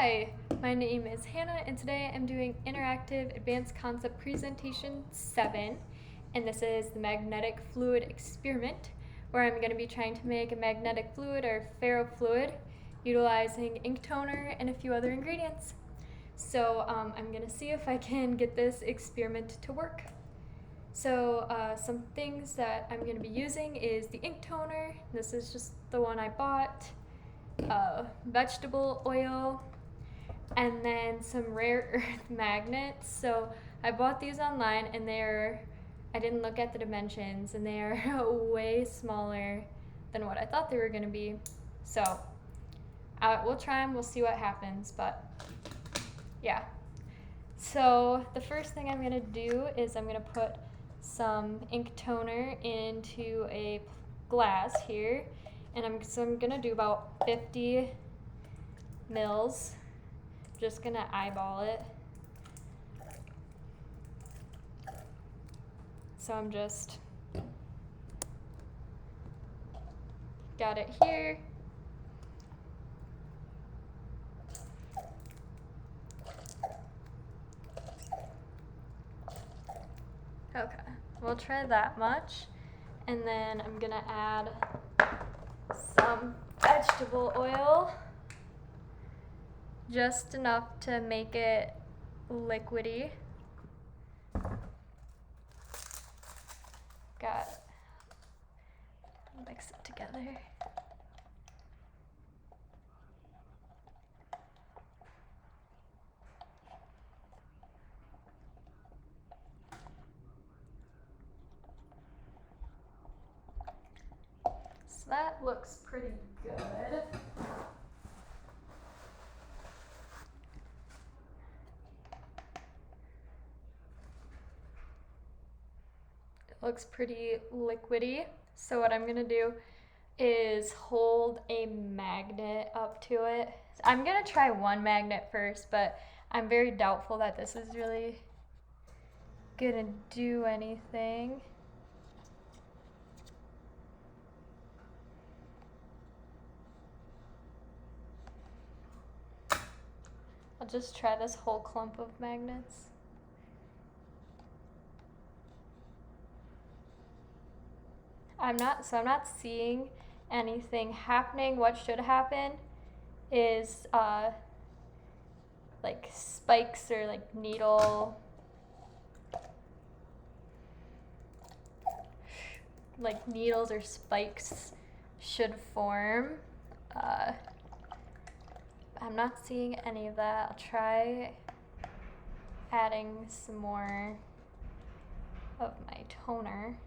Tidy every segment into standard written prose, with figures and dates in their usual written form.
Hi, my name is Hannah, and today I'm doing Interactive Advanced Concept Presentation 7, and this is the magnetic fluid experiment, where I'm going to be trying to make a magnetic fluid or ferrofluid utilizing ink toner and a few other ingredients. So I'm going to see if I can get this experiment to work. So some things that I'm going to be using is the ink toner. This is just the one I bought. Vegetable oil, and then some rare earth magnets. So I bought these online, and I didn't look at the dimensions, and they are way smaller than what I thought they were going to be. So we'll try them, we'll see what happens, but yeah. So the first thing I'm going to do is I'm going to put some ink toner into a glass here, and I'm going to do about 50 mils. Just going to eyeball it. So I'm just got it here. Okay, we'll try that much. And then I'm gonna add some vegetable oil, just enough to make it liquidy. Got it. Mix it together. So that looks pretty good. It looks pretty liquidy. So what I'm going to do is hold a magnet up to it. I'm going to try one magnet first, but I'm very doubtful that this is really going to do anything. I'll just try this whole clump of magnets. I'm not seeing anything happening. What should happen is like spikes or like needles or spikes should form. I'm not seeing any of that. I'll try adding some more of my toner.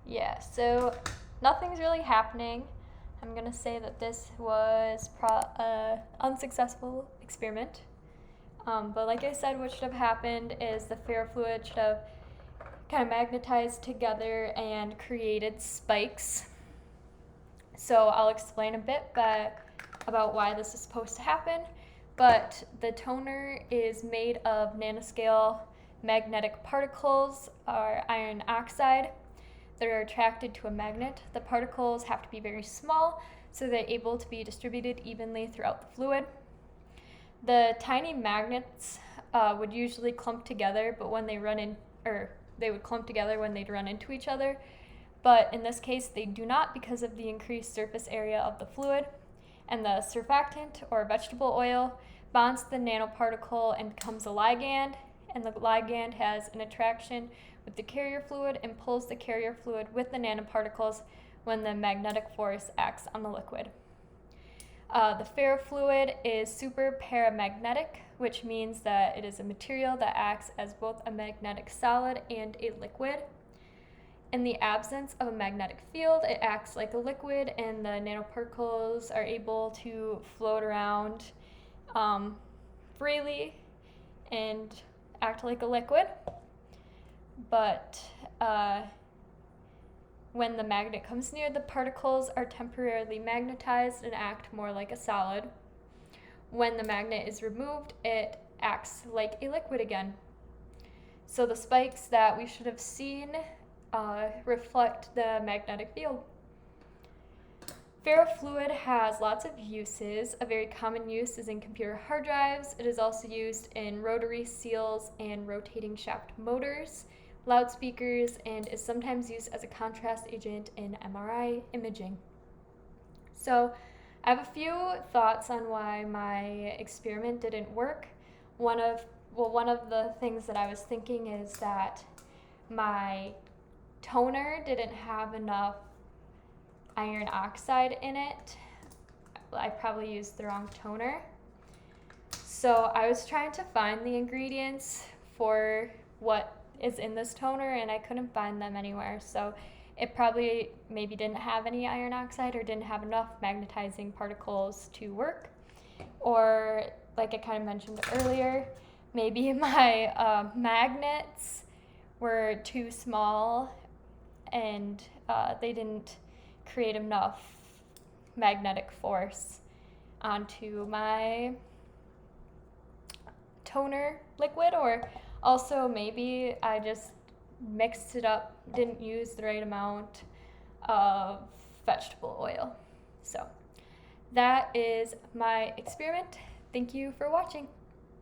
Yeah, so nothing's really happening. I'm gonna say that this was unsuccessful experiment. But like I said, what should have happened is the ferrofluid should have kind of magnetized together and created spikes. So I'll explain a bit about why this is supposed to happen. But the toner is made of nanoscale magnetic particles, or iron oxide, that are attracted to a magnet. The particles have to be very small, so they're able to be distributed evenly throughout the fluid. The tiny magnets would usually clump together, but when they would clump together when they'd run into each other. But in this case, they do not, because of the increased surface area of the fluid. And the surfactant, or vegetable oil, bonds to the nanoparticle and becomes a ligand. And the ligand has an attraction with the carrier fluid and pulls the carrier fluid with the nanoparticles when the magnetic force acts on the liquid. The ferrofluid is super paramagnetic, which means that it is a material that acts as both a magnetic solid and a liquid. In the absence of a magnetic field, it acts like a liquid, and the nanoparticles are able to float around freely and act like a liquid. But when the magnet comes near, the particles are temporarily magnetized and act more like a solid. When the magnet is removed, it acts like a liquid again. So the spikes that we should have seen reflect the magnetic field. Ferrofluid has lots of uses. A very common use is in computer hard drives. It is also used in rotary seals and rotating shaft motors, loudspeakers, and is sometimes used as a contrast agent in MRI imaging. So I have a few thoughts on why my experiment didn't work. One of the things that I was thinking is that my toner didn't have enough iron oxide in it. I probably used the wrong toner. So I was trying to find the ingredients for what is in this toner and I couldn't find them anywhere. So it probably maybe didn't have any iron oxide or didn't have enough magnetizing particles to work. Or like I kind of mentioned earlier, maybe my magnets were too small and they didn't create enough magnetic force onto my toner liquid, or also maybe I just mixed it up, didn't use the right amount of vegetable oil. So that is my experiment. Thank you for watching.